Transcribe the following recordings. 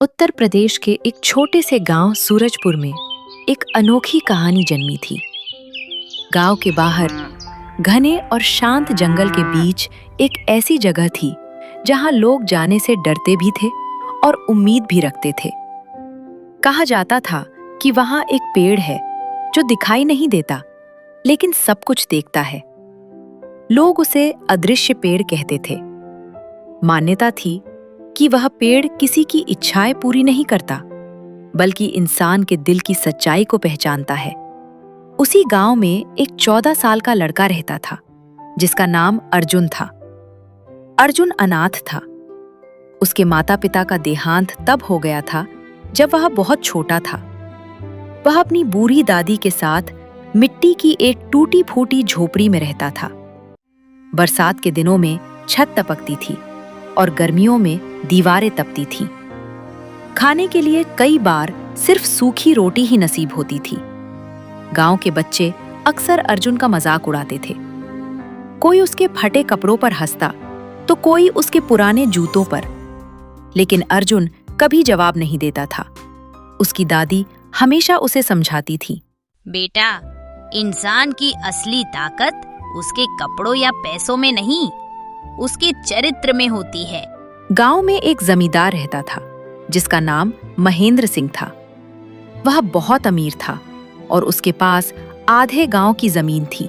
उत्तर प्रदेश के एक छोटे से गांव सूरजपुर में एक अनोखी कहानी जन्मी थी। गांव के बाहर घने और शांत जंगल के बीच एक ऐसी जगह थी जहां लोग जाने से डरते भी थे और उम्मीद भी रखते थे। कहा जाता था कि वहां एक पेड़ है जो दिखाई नहीं देता लेकिन सब कुछ देखता है। लोग उसे अदृश्य पेड़ कहते थे। मान्यता थी कि वह पेड़ किसी की इच्छाएं पूरी नहीं करता बल्कि इंसान के दिल की सच्चाई को पहचानता है। उसी गांव में एक 14 साल का लड़का रहता था जिसका नाम अर्जुन था। अर्जुन अनाथ था। उसके माता पिता का देहांत तब हो गया था जब वह बहुत छोटा था। वह अपनी बूढ़ी दादी के साथ मिट्टी की एक टूटी फूटी झोपड़ी में रहता था। बरसात के दिनों में छत टपकती थी और गर्मियों में दीवारें तपती थीं। खाने के लिए कई बार सिर्फ सूखी रोटी ही नसीब होती थी। गांव के बच्चे अक्सर अर्जुन का मजाक उड़ाते थे। कोई उसके फटे कपड़ों पर हंसता तो कोई उसके पुराने जूतों पर, लेकिन अर्जुन कभी जवाब नहीं देता था। उसकी दादी हमेशा उसे समझाती थी, बेटा, इंसान की असली ताकत उसके कपड़ों या पैसों में नहीं, उसके चरित्र में होती है। गांव में एक जमींदार रहता था जिसका नाम महेंद्र सिंह था। वह बहुत अमीर था और उसके पास आधे गांव की जमीन थी,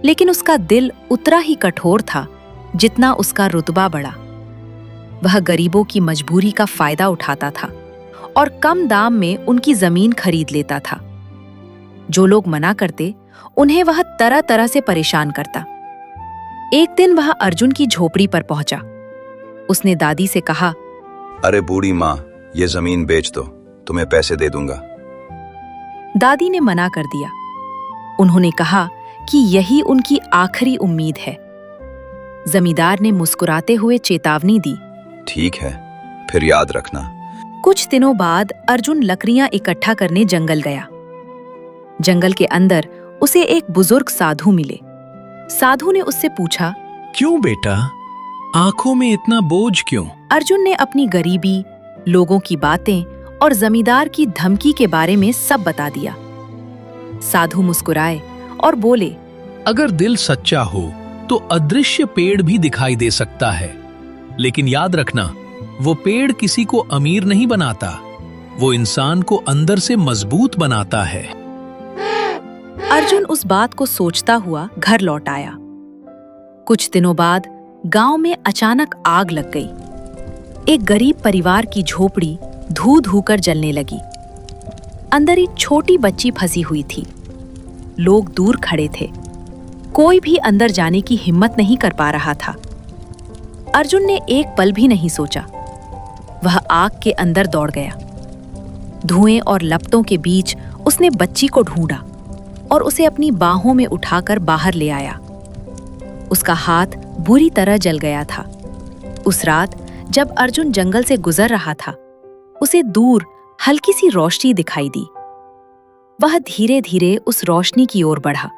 लेकिन उसका दिल उतना ही कठोर था जितना उसका रुतबा बढ़ा। वह गरीबों की मजबूरी का फायदा उठाता था और कम दाम में उनकी जमीन खरीद लेता था। जो लोग मना करते उन्हें वह तरह तरह से परेशान करता। एक दिन वह अर्जुन की झोपड़ी पर पहुंचा। उसने दादी से कहा, अरे बूढ़ी माँ, ये जमीन बेच दो, तुम्हें पैसे दे दूंगा। दादी ने मना कर दिया। उन्होंने कहा कि यही उनकी आखिरी उम्मीद है। जमींदार ने मुस्कुराते हुए चेतावनी दी, ठीक है, फिर याद रखना। कुछ दिनों बाद अर्जुन लकड़ियां इकट्ठा करने जंगल गया। जंगल के अंदर उसे एक बुजुर्ग साधु मिले। साधु ने उससे पूछा, क्यों बेटा, आंखों में इतना बोझ क्यों? अर्जुन ने अपनी गरीबी, लोगों की बातें और जमींदार की धमकी के बारे में सब बता दिया। साधु मुस्कुराए और बोले, अगर दिल सच्चा हो तो अदृश्य पेड़ भी दिखाई दे सकता है, लेकिन याद रखना, वो पेड़ किसी को अमीर नहीं बनाता, वो इंसान को अंदर से मजबूत बनाता है। अर्जुन उस बात को सोचता हुआ घर लौट आया। कुछ दिनों बाद गांव में अचानक आग लग गई। एक गरीब परिवार की झोपड़ी धू धू कर जलने लगी। अंदर एक छोटी बच्ची फंसी हुई थी। लोग दूर खड़े थे। कोई भी अंदर जाने की हिम्मत नहीं कर पा रहा था। अर्जुन ने एक पल भी नहीं सोचा। वह आग के अंदर दौड़ गया। धुएं और लपटों के बीच उसने बच्ची को ढूंढा और उसे अपनी बाहों में उठाकर बाहर ले आया। उसका हाथ बुरी तरह जल गया था। उस रात जब अर्जुन जंगल से गुजर रहा था, उसे दूर हल्की सी रोशनी दिखाई दी। वह धीरे धीरे उस रोशनी की ओर बढ़ा।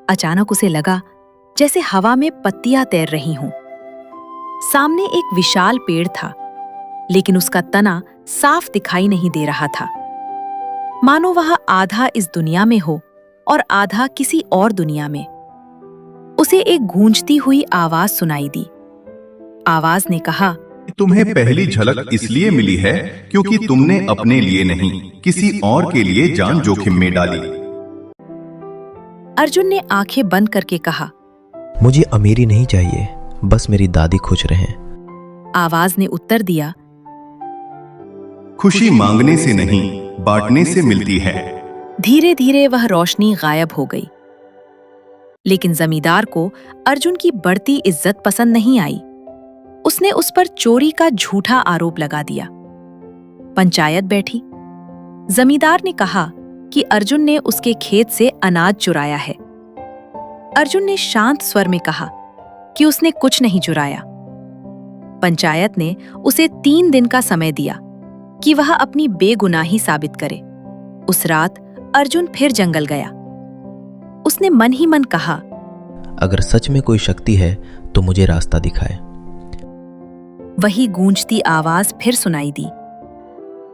अचानक उसे लगा जैसे हवा में पत्तियां तैर रही हों। सामने एक विशाल पेड़ था, लेकिन उसका तना साफ दिखाई नहीं दे रहा था। मानो वह आधा इस दुनिया में हो और आधा किसी और दुनिया में। उसे एक गूंजती हुई आवाज सुनाई दी। आवाज ने कहा, तुम्हें पहली झलक इसलिए मिली है क्योंकि तुमने अपने लिए नहीं, किसी और के लिए जान जोखिम में डाली। अर्जुन ने आंखें बंद करके कहा, मुझे अमीरी नहीं चाहिए, बस मेरी दादी खुश रहें। आवाज ने उत्तर दिया, खुशी मांगने से नहीं, बांटने से मिलती है। धीरे धीरे वह रोशनी गायब हो गई। लेकिन जमींदार को अर्जुन की बढ़ती इज्जत पसंद नहीं आई। उसने उस पर चोरी का झूठा आरोप लगा दिया। पंचायत बैठी। जमींदार ने कहा कि अर्जुन ने उसके खेत से अनाज चुराया है। अर्जुन ने शांत स्वर में कहा कि उसने कुछ नहीं चुराया। पंचायत ने उसे 3 दिन का समय दिया कि वह अपनी बेगुनाही साबित करे। उस रात अर्जुन फिर जंगल गया। उसने मन ही मन कहा, अगर सच में कोई शक्ति है तो मुझे रास्ता दिखाए। वही गूंजती आवाज फिर सुनाई दी।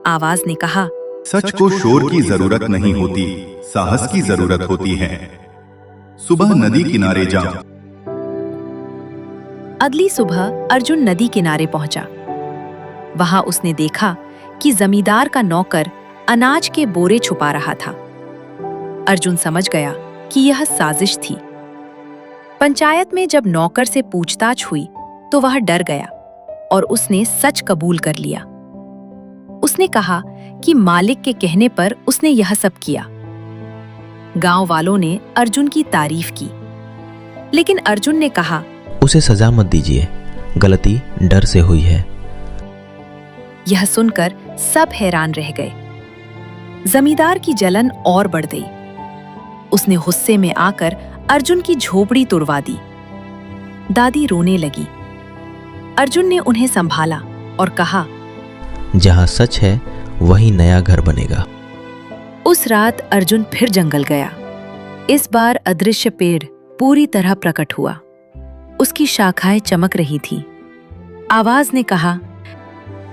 आवाज ने कहा, सच को शोर की जरूरत नहीं होती, साहस की जरूरत होती है। सुबह नदी किनारे जाओ। अगली सुबह अर्जुन नदी किनारे पहुंचा। वहां उसने देखा कि जमींदार का नौकर अनाज के बोरे छुपा रहा था। अर्जुन समझ गया कि यह साजिश थी। पंचायत में जब नौकर से पूछताछ हुई तो वह डर गया और उसने सच कबूल कर लिया। उसने कहा कि मालिक के कहने पर उसने यह सब किया। गांव वालों ने अर्जुन की तारीफ की, लेकिन अर्जुन ने कहा, उसे सजा मत दीजिए, गलती डर से हुई है। यह सुनकर सब हैरान रह गए। जमींदार की जलन और बढ़ गई। उसने गुस्से में आकर अर्जुन की झोपड़ी तुड़वा दी। दादी रोने लगी। अर्जुन ने उन्हें संभाला और कहा, जहाँ सच है वही नया घर बनेगा। उस रात अर्जुन फिर जंगल गया। इस बार अदृश्य पेड़ पूरी तरह प्रकट हुआ। उसकी शाखाएं चमक रही थी। आवाज ने कहा,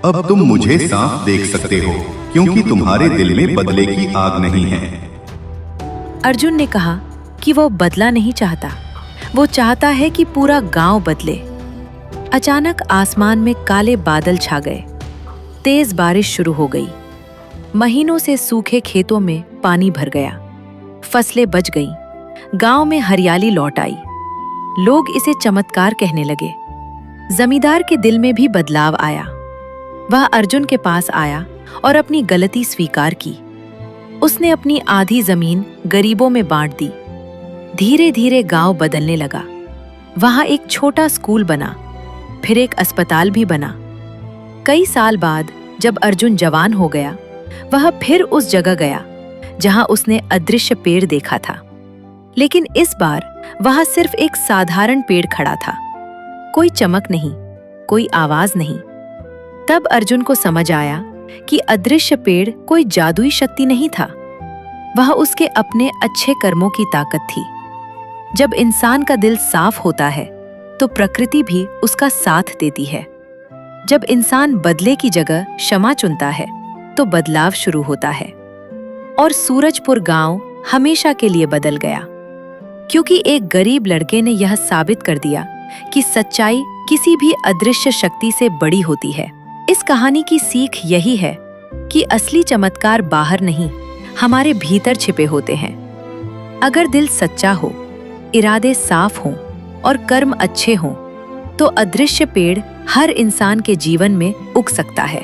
अब तुम मुझे साफ देख सकते हो, क्योंकि तुम्हारे दिल में बदले की आग नहीं है। अर्जुन ने कहा कि वो बदला नहीं चाहता, वो चाहता है कि पूरा गांव बदले। अचानक आसमान में काले बादल छा गए। तेज बारिश शुरू हो गई। महीनों से सूखे खेतों में पानी भर गया। फसलें बच गईं। गांव में हरियाली लौट आई। लोग इसे चमत्कार कहने लगे। जमींदार के दिल में भी बदलाव आया। वह अर्जुन के पास आया और अपनी गलती स्वीकार की। उसने अपनी आधी जमीन गरीबों में बांट दी। धीरे धीरे गांव बदलने लगा। वहां एक छोटा स्कूल बना, फिर एक अस्पताल भी बना। कई साल बाद जब अर्जुन जवान हो गया, वह फिर उस जगह गया जहां उसने अदृश्य पेड़ देखा था। लेकिन इस बार वहां सिर्फ एक साधारण पेड़ खड़ा था। कोई चमक नहीं, कोई आवाज नहीं। तब अर्जुन को समझ आया कि अदृश्य पेड़ कोई जादुई शक्ति नहीं था, वह उसके अपने अच्छे कर्मों की ताकत थी। जब इंसान का दिल साफ होता है तो प्रकृति भी उसका साथ देती है। जब इंसान बदले की जगह क्षमा चुनता है तो बदलाव शुरू होता है। और सूरजपुर गांव हमेशा के लिए बदल गया, क्योंकि एक गरीब लड़के ने यह साबित कर दिया कि सच्चाई किसी भी अदृश्य शक्ति से बड़ी होती है। इस कहानी की सीख यही है कि असली चमत्कार बाहर नहीं, हमारे भीतर छिपे होते हैं। अगर दिल सच्चा हो, इरादे साफ हों और कर्म अच्छे हों, तो अदृश्य पेड़ हर इंसान के जीवन में उग सकता है।